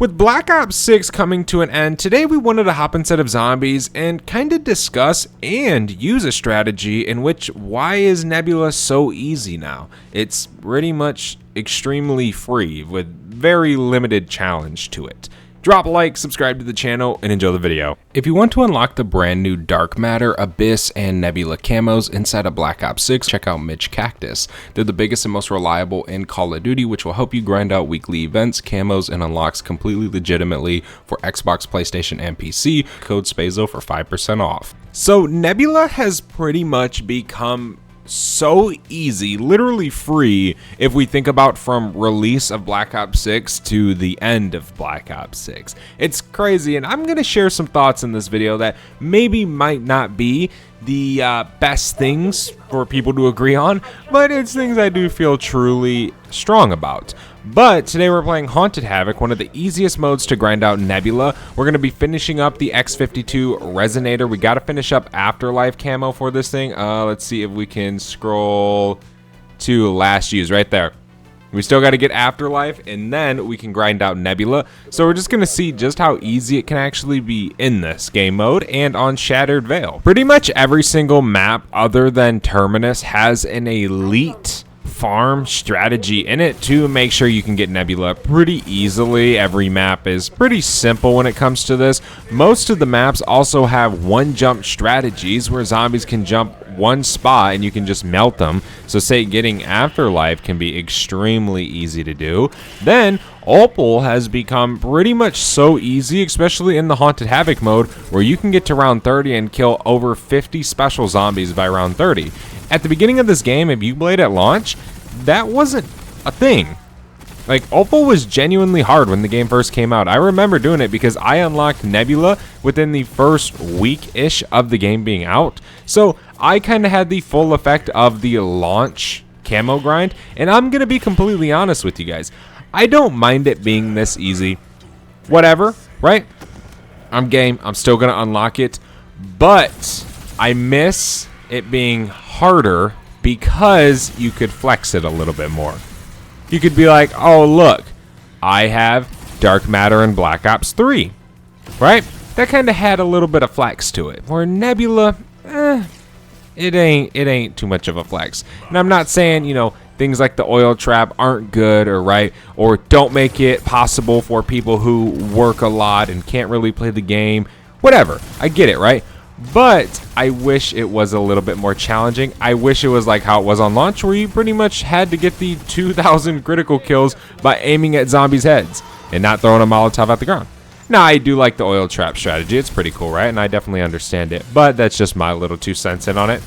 With Black Ops 6 coming to an end, today we wanted to hop inside of zombies and kind of discuss and use a strategy in which why is Nebula so easy now? It's pretty much extremely free with very limited challenge to it. Drop a like, subscribe to the channel, and enjoy the video. If you want to unlock the brand new Dark Matter, Abyss, and Nebula camos inside of Black Ops 6, check out Mitch Cactus. They're the biggest and most reliable in Call of Duty, which will help you grind out weekly events, camos, and unlocks completely legitimately for Xbox, PlayStation, and PC. Code SPAZO for 5% off. So Nebula has pretty much become so easy, literally free, if we think about from release of Black Ops 6 to the end of Black Ops 6. It's crazy, and I'm gonna share some thoughts in this video that maybe might not be the best things for people to agree on, but it's things I do feel truly strong about. But today we're playing Haunted Havoc, one of the easiest modes to grind out Nebula. We're going to be finishing up the X52 Resonator. We got to finish up Afterlife camo for this thing. Let's see if we can scroll to last use right there. We still got to get Afterlife, and then we can grind out Nebula. So we're just going to see just how easy it can actually be in this game mode and on Shattered Veil. Pretty much every single map other than Terminus has an elite farm strategy in it to make sure you can get Nebula pretty easily. Every map is pretty simple when it comes to this. Most of the maps also have one jump strategies where zombies can jump one spot and you can just melt them. So say getting Afterlife can be extremely easy to do. Then Opal has become pretty much so easy, especially in the Haunted Havoc mode, where you can get to round 30 and kill over 50 special zombies by round 30. At the beginning of this game, if you played at launch, that wasn't a thing. Like, Opal was genuinely hard when the game first came out. I remember doing it because I unlocked Nebula within the first week-ish of the game being out. So I kind of had the full effect of the launch camo grind. And I'm going to be completely honest with you guys. I don't mind it being this easy. Whatever, right? I'm game. I'm still going to unlock it. But I miss it being harder because you could flex it a little bit more. You could be like, oh look, I have Dark Matter in Black Ops 3, right? That kind of had a little bit of flex to it. Where Nebula, it ain't too much of a flex. And I'm not saying, you know, things like the oil trap aren't good or right, or don't make it possible for people who work a lot and can't really play the game. Whatever, I get it, right? But I wish it was a little bit more challenging. I wish it was like how it was on launch, where you pretty much had to get the 2,000 critical kills by aiming at zombies' heads and not throwing a Molotov at the ground. Now, I do like the oil trap strategy. It's pretty cool, right? And I definitely understand it. But that's just my little 2 cents in on it.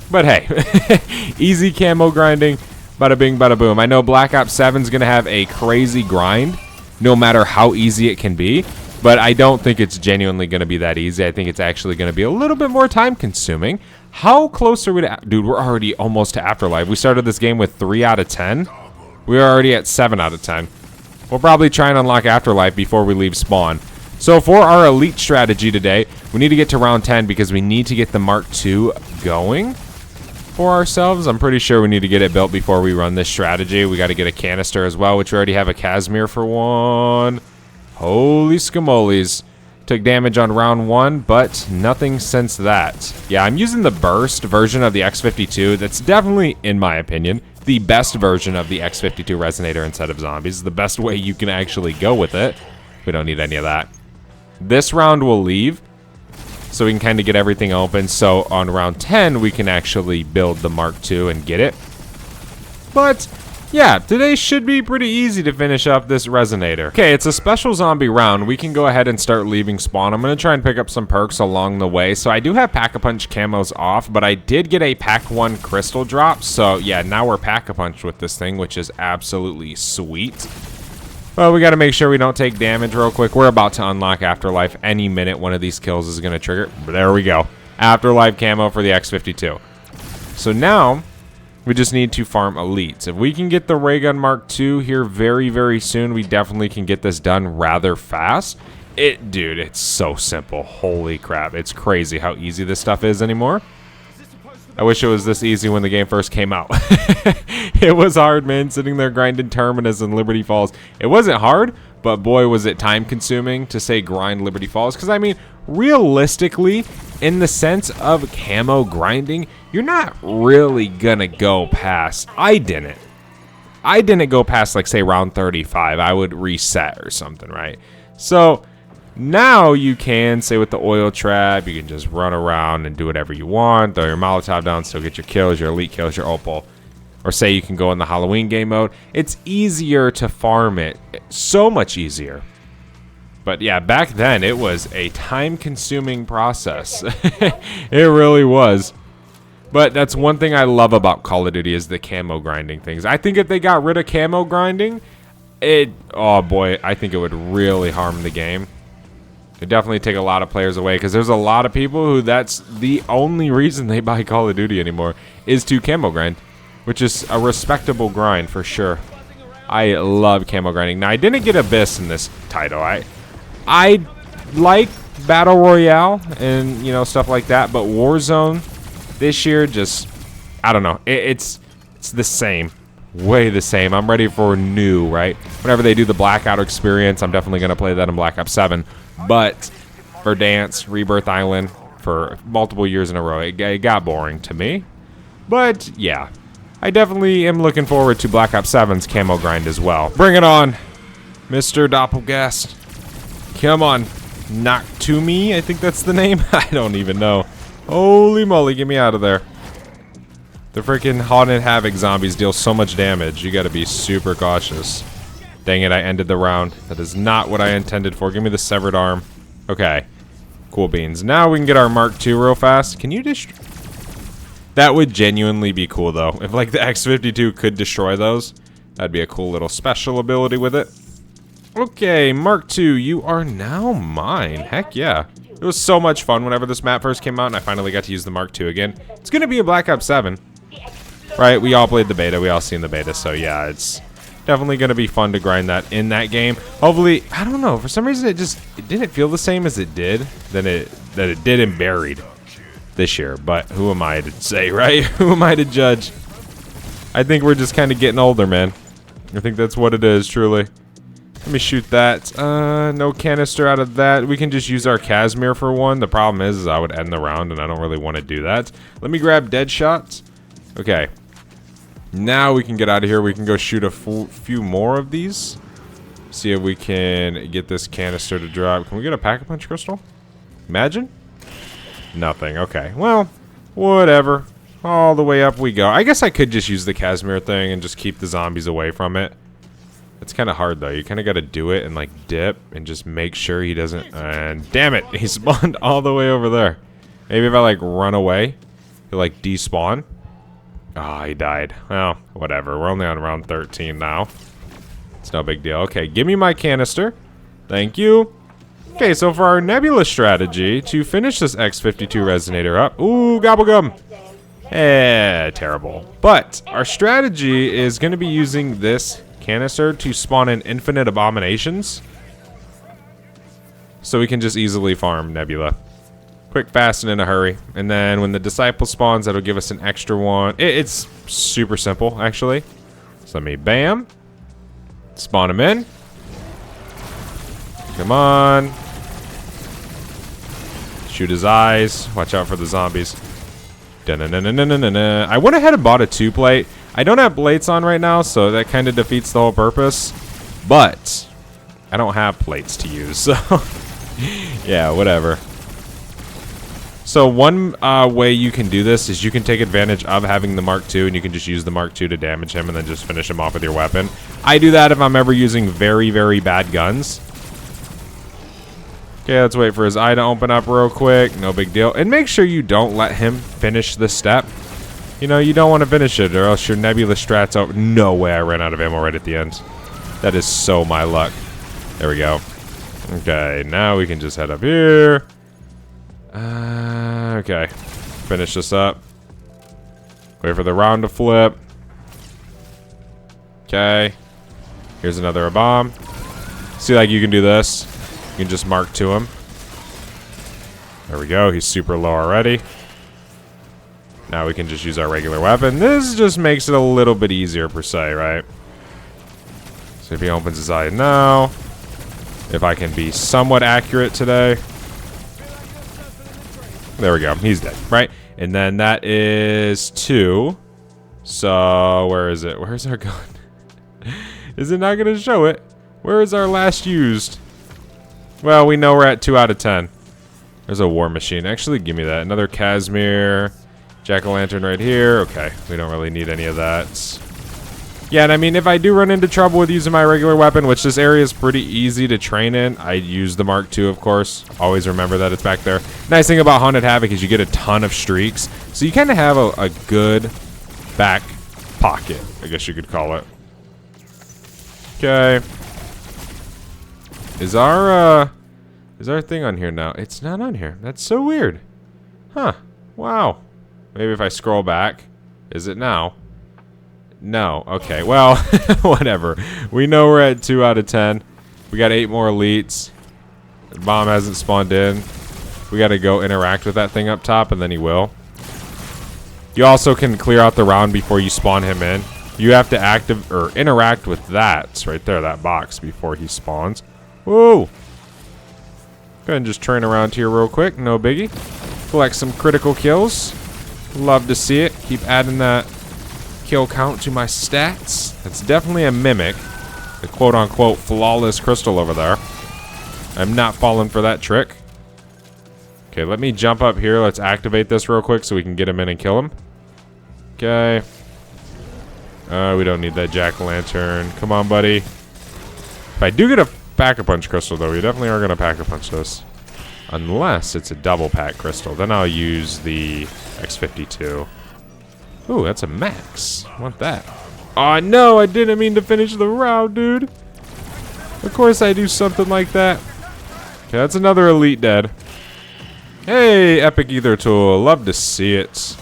But hey, easy camo grinding, bada bing, bada boom. I know Black Ops 7 is going to have a crazy grind, no matter how easy it can be. But I don't think it's genuinely going to be that easy. I think it's actually going to be a little bit more time consuming. How close are we to... Dude, we're already almost to Afterlife. We started this game with 3 out of 10. We're already at 7 out of 10. We'll probably try and unlock Afterlife before we leave spawn. So for our elite strategy today, we need to get to round 10 because we need to get the Mark II going for ourselves. I'm pretty sure we need to get it built before we run this strategy. We got to get a canister as well, which we already have a Casimir for one. Holy scamoles. Took damage on round 1, but nothing since that. Yeah, I'm using the burst version of the X52. That's definitely, in my opinion, the best version of the X52 Resonator instead of zombies. The best way you can actually go with it. We don't need any of that. This round we'll leave, so we can kind of get everything open. So on round 10, we can actually build the Mark II and get it. But yeah, today should be pretty easy to finish up this Resonator. Okay, it's a special zombie round. We can go ahead and start leaving spawn. I'm going to try and pick up some perks along the way. So I do have Pack-a-Punch camos off, but I did get a Pack-1 crystal drop. So yeah, now we're Pack-a-Punch with this thing, which is absolutely sweet. Well, we got to make sure we don't take damage real quick. We're about to unlock Afterlife. Any minute one of these kills is going to trigger. But there we go. Afterlife camo for the X52. So now we just need to farm elites. If we can get the Ray Gun Mark II here very, very soon, we definitely can get this done rather fast. Dude, it's so simple. Holy crap. It's crazy how easy this stuff is anymore. I wish it was this easy when the game first came out. It was hard, man, sitting there grinding Terminus and Liberty Falls. It wasn't hard, But boy, was it time consuming to say grind Liberty Falls. Because I mean, realistically, in the sense of camo grinding, you're not really gonna go past. I didn't go past, like, say, round 35. I would reset or something, right? So now you can, say, with the oil trap, you can just run around and do whatever you want, throw your Molotov down, still get your kills, your elite kills, your opal. Or say you can go in the Halloween game mode. It's easier to farm it. So much easier. But yeah, back then it was a time-consuming process. It really was. But that's one thing I love about Call of Duty is the camo grinding things. I think if they got rid of camo grinding, oh boy, I think it would really harm the game. It'd definitely take a lot of players away, because there's a lot of people who that's the only reason they buy Call of Duty anymore is to camo grind, which is a respectable grind for sure. I love camo grinding. Now, I didn't get Abyss in this title. I like Battle Royale and, you know, stuff like that, but Warzone this year just, I don't know. It's the same. Way the same. I'm ready for new, right? Whenever they do the Blackout experience, I'm definitely going to play that in Black Ops 7. But for Dance, Rebirth Island, for multiple years in a row, it got boring to me. But, yeah. I definitely am looking forward to Black Ops 7's camo grind as well. Bring it on, Mr. Doppelgast. Come on. Knock to me, I think that's the name. I don't even know. Holy moly, get me out of there. The freaking Haunted Havoc zombies deal so much damage. You gotta be super cautious. Dang it, I ended the round. That is not what I intended for. Give me the severed arm. Okay. Cool beans. Now we can get our Mark II real fast. Can you destroy? That would genuinely be cool, though. If, like, the X-52 could destroy those, that'd be a cool little special ability with it. Okay, Mark II, you are now mine. Heck yeah. It was so much fun whenever this map first came out, and I finally got to use the Mark II again. It's gonna be a Black Ops 7. Right, we all played the beta. We all seen the beta, so yeah, it's definitely gonna be fun to grind that in that game. Hopefully, I don't know, for some reason it didn't feel the same as it did that it did in Buried this year, but who am I to say, right? Who am I to judge? I think we're just kind of getting older, man. I think that's what it is, truly. Let me shoot that. No canister out of that. We can just use our Casimir for one. The problem is I would end the round, and I don't really want to do that. Let me grab dead shots. Okay. Now we can get out of here. We can go shoot a few more of these. See if we can get this canister to drop. Can we get a Pack-a-Punch crystal? Imagine? Nothing. Okay. Well, whatever. All the way up we go. I guess I could just use the Casimir thing and just keep the zombies away from it. It's kind of hard, though. You kind of got to do it and, like, dip and just make sure he doesn't... And damn it! He spawned all the way over there. Maybe if I, like, run away, he'll, like, despawn. Ah, he died. Well, whatever. We're only on round 13 now. It's no big deal. Okay, give me my canister. Thank you. Okay, so for our Nebula strategy, to finish this X-52 Resonator up... Ooh, gobblegum! Terrible. But our strategy is going to be using this canister to spawn in infinite abominations. So we can just easily farm Nebula. Quick, fast, and in a hurry. And then when the Disciple spawns, that'll give us an extra one. It's super simple, actually. So let me, bam. Spawn him in. Come on. Shoot his eyes. Watch out for the zombies. Da-na-na-na-na-na-na. I went ahead and bought a 2-plate. I don't have plates on right now, so that kind of defeats the whole purpose. But I don't have plates to use, so yeah, whatever. So one way you can do this is you can take advantage of having the Mark II, and you can just use the Mark II to damage him and then just finish him off with your weapon. I do that if I'm ever using very, very bad guns. Okay, let's wait for his eye to open up real quick. No big deal. And make sure you don't let him finish the step. You know, you don't want to finish it, or else your Nebula strat's over. No way I ran out of ammo right at the end. That is so my luck. There we go. Okay, now we can just head up here. Okay. Finish this up. Wait for the round to flip. Okay. Here's another bomb. See, like, you can do this. You can just mark to him. There we go. He's super low already. Now we can just use our regular weapon. This just makes it a little bit easier, per se, right? So if he opens his eye now. If I can be somewhat accurate today. There we go. He's dead, right? And then that is 2. So, where is it? Where's our gun? Is it not going to show it? Where is our last used? Well, we know we're at 2 out of 10. There's a war machine. Actually, give me that. Another Casimir. Jack-o'-lantern right here. Okay, we don't really need any of that. Yeah, and I mean, if I do run into trouble with using my regular weapon, which this area is pretty easy to train in, I use the Mark II, of course. Always remember that it's back there. Nice thing about Haunted Havoc is you get a ton of streaks. So you kind of have a good back pocket, I guess you could call it. Okay. Is our thing on here now? It's not on here. That's so weird. Huh. Wow. Maybe if I scroll back. Is it now? No. Okay. Well, whatever. We know we're at 2 out of 10. We got 8 more elites. The bomb hasn't spawned in. We got to go interact with that thing up top, and then he will. You also can clear out the round before you spawn him in. You have to active or interact with that right there, that box, before he spawns. Whoa! Go ahead and just turn around here real quick. No biggie. Collect some critical kills. Love to see it. Keep adding that kill count to my stats. That's definitely a mimic. The quote-unquote flawless crystal over there. I'm not falling for that trick. Okay, let me jump up here. Let's activate this real quick so we can get him in and kill him. Okay. We don't need that jack-o'-lantern. Come on, buddy. If I do get a pack-a-punch crystal, though, we definitely are going to pack-a-punch this. Unless it's a double-pack crystal. Then I'll use the X52. Ooh, that's a max. I want that. Oh, no, I didn't mean to finish the round, dude. Of course I do something like that. Okay, that's another elite dead. Hey, Epic Ether Tool. Love to see it.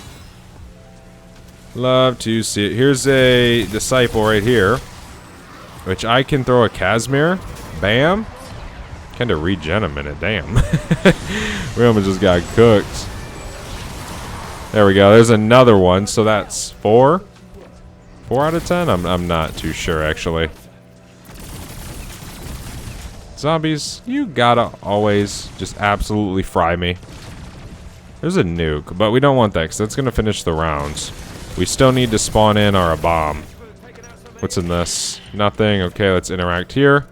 Love to see it. Here's a disciple right here, which I can throw a Casimir. Bam. Kind of regen him in it. Damn. We almost just got cooked. There we go. There's another one. So that's 4. 4 out of 10? I'm not too sure, actually. Zombies, you gotta always just absolutely fry me. There's a nuke, but we don't want that because that's going to finish the rounds. We still need to spawn in our bomb. What's in this? Nothing. Okay, let's interact here.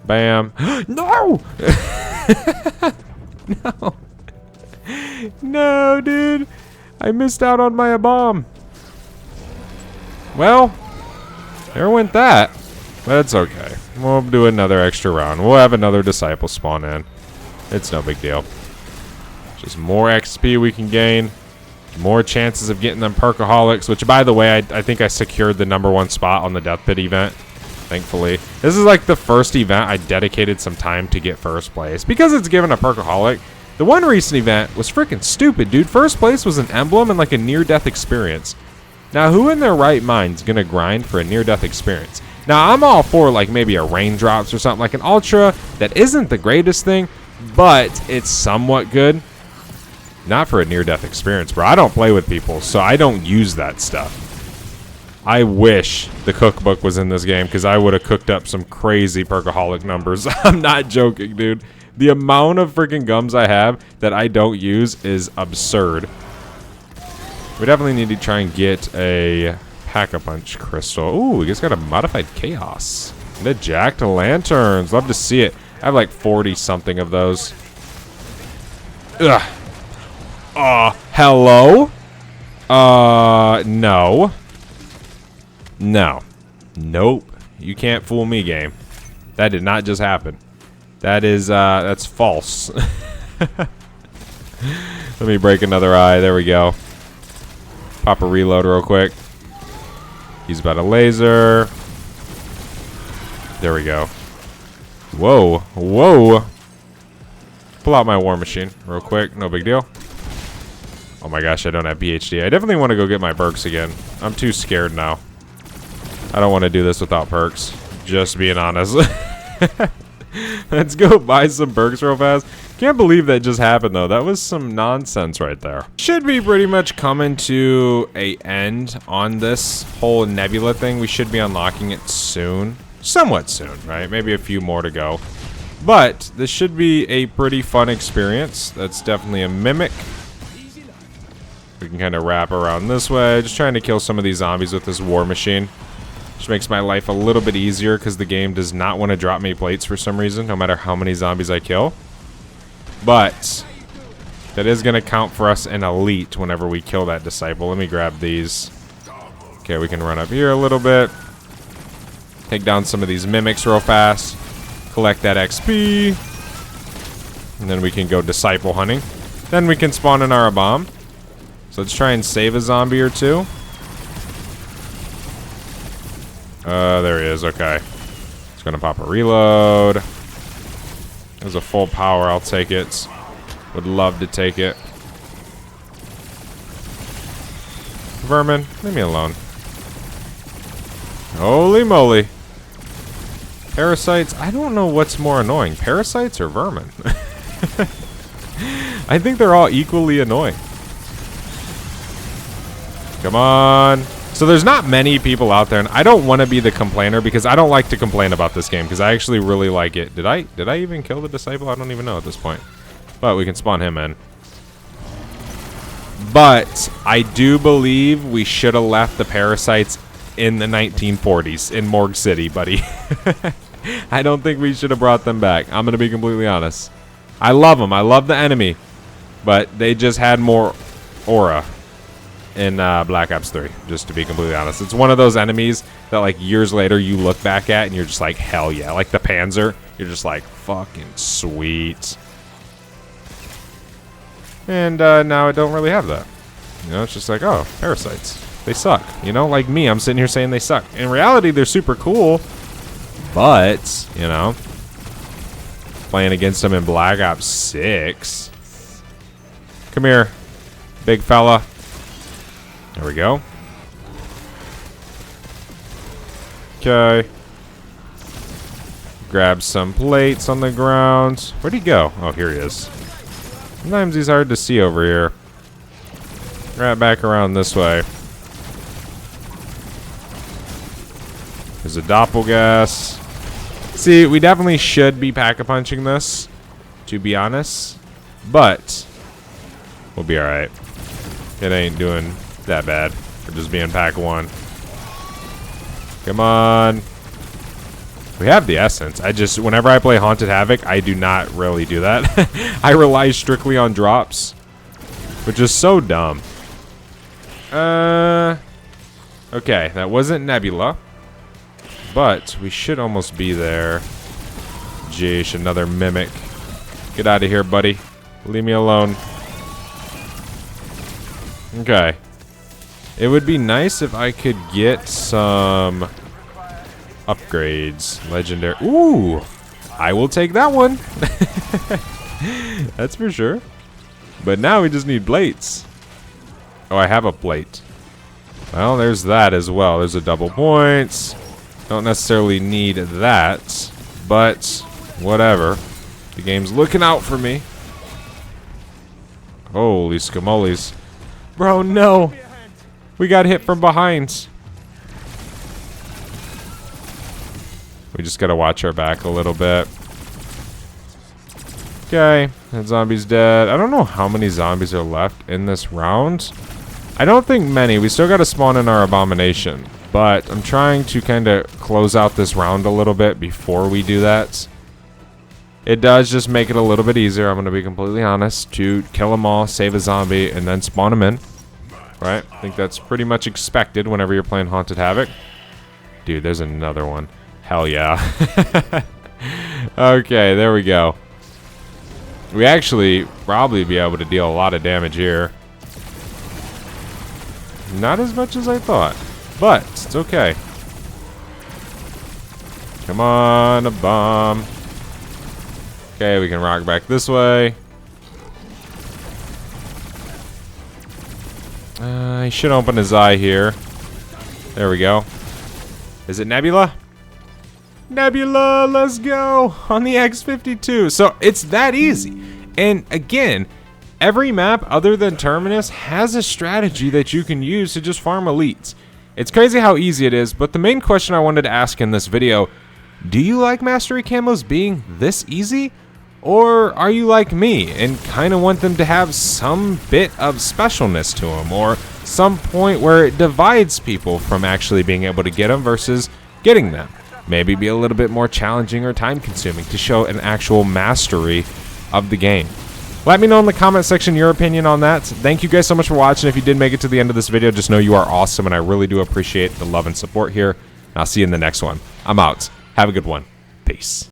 Bam. No! No. No, dude. I missed out on my bomb. Well, there went that. That's okay. We'll do another extra round. We'll have another disciple spawn in. It's no big deal. Just more XP we can gain. More chances of getting them perkaholics, which, by the way, I think I secured the #1 spot on the Death Pit event. Thankfully. This is like the first event I dedicated some time to get first place. Because it's given a perkaholic. The one recent event was freaking stupid, dude. First place was an emblem and like a near-death experience. Now, who in their right mind is going to grind for a near-death experience? Now, I'm all for like maybe a raindrops or something, like an ultra that isn't the greatest thing, but it's somewhat good. Not for a near-death experience, bro. I don't play with people, so I don't use that stuff. I wish the cookbook was in this game because I would have cooked up some crazy perkaholic numbers. I'm not joking, dude. The amount of freaking gums I have that I don't use is absurd. We definitely need to try and get a Pack-a-Punch crystal. Ooh, we just got a modified chaos. The jack-o'-lanterns. Love to see it. I have like 40-something of those. Ugh. Hello? No. No. Nope. You can't fool me, game. That did not just happen. That is, that's false. Let me break another eye. There we go. Pop a reload real quick. He's about a laser. There we go. Whoa. Whoa. Pull out my war machine real quick. No big deal. Oh my gosh, I don't have PhD. I definitely want to go get my perks again. I'm too scared now. I don't want to do this without perks. Just being honest. Let's go buy some perks real fast. Can't believe that just happened, though. That was some nonsense right there. Should be pretty much coming to an end on this whole nebula thing. We should be unlocking it soon. Somewhat soon, right? Maybe a few more to go. But this should be a pretty fun experience. That's definitely a mimic. We can kind of wrap around this way. Just trying to kill some of these zombies with this war machine. Which makes my life a little bit easier because the game does not want to drop me plates for some reason, no matter how many zombies I kill. But that is going to count for us an elite whenever we kill that disciple. Let me grab these. Okay, we can run up here a little bit. Take down some of these mimics real fast. Collect that XP. And then we can go disciple hunting. Then we can spawn in our bomb. So let's try and save a zombie or two. There he is. Okay. Just gonna pop a reload. There's a full power. I'll take it. Would love to take it. Vermin, leave me alone. Holy moly. Parasites, I don't know what's more annoying, parasites or vermin. I think they're all equally annoying. Come on. So there's not many people out there, and I don't want to be the complainer because I don't like to complain about this game because I actually really like it. Did I even kill the disciple? I don't even know at this point. But we can spawn him in. But I do believe we should have left the parasites in the 1940s in Morgue City, buddy. I don't think we should have brought them back. I'm going to be completely honest. I love them. I love the enemy. But they just had more aura in Black Ops 3, just to be completely honest. It's one of those enemies that like years later you look back at and you're just like, hell yeah. Like the Panzer, you're just like, fucking sweet. And now I don't really have that. You know, it's just like, oh, parasites. They suck. You know, like me, I'm sitting here saying they suck. In reality, they're super cool. But, you know, playing against them in Black Ops 6. Come here, big fella. There we go. Okay. Grab some plates on the ground. Where'd he go? Oh, here he is. Sometimes he's hard to see over here. Right back around this way. There's a doppelgas. See, we definitely should be pack-a-punching this, to be honest. But we'll be alright. It ain't doing that bad for just being pack-1. Come on. We have the essence. Whenever I play Haunted Havoc, I do not really do that. I rely strictly on drops, which is so dumb. Okay, that wasn't Nebula, but we should almost be there. Jeesh, another mimic. Get out of here, buddy. Leave me alone. Okay. It would be nice if I could get some upgrades. Legendary. Ooh! I will take that one. That's for sure. But now we just need plates. Oh, I have a plate. Well, there's that as well. There's a double points. Don't necessarily need that. But, whatever. The game's looking out for me. Holy scamoles. Bro, no. We got hit from behind. We just gotta watch our back a little bit. Okay, that zombie's dead. I don't know how many zombies are left in this round. I don't think many. We still gotta spawn in our abomination. But I'm trying to kind of close out this round a little bit before we do that. It does just make it a little bit easier, I'm gonna be completely honest, to kill them all, save a zombie, and then spawn them in. Right? I think that's pretty much expected whenever you're playing Haunted Havoc. Dude, there's another one. Hell yeah. Okay, there we go. We actually probably be able to deal a lot of damage here. Not as much as I thought, but it's okay. Come on, a bomb. Okay, we can rock back this way. He should open his eye here. There we go. Is it Nebula? Nebula, let's go on the X-52. So it's that easy. And again, every map other than Terminus has a strategy that you can use to just farm elites. It's crazy how easy it is, but the main question I wanted to ask in this video, Do you like mastery camos being this easy? Or are you like me and kind of want them to have some bit of specialness to them, or some point where it divides people from actually being able to get them versus getting them? Maybe be a little bit more challenging or time consuming to show an actual mastery of the game. Let me know in the comment section your opinion on that. Thank you guys so much for watching. If you did make it to the end of this video, just know you are awesome, and I really do appreciate the love and support here. And I'll see you in the next one. I'm out. Have a good one. Peace.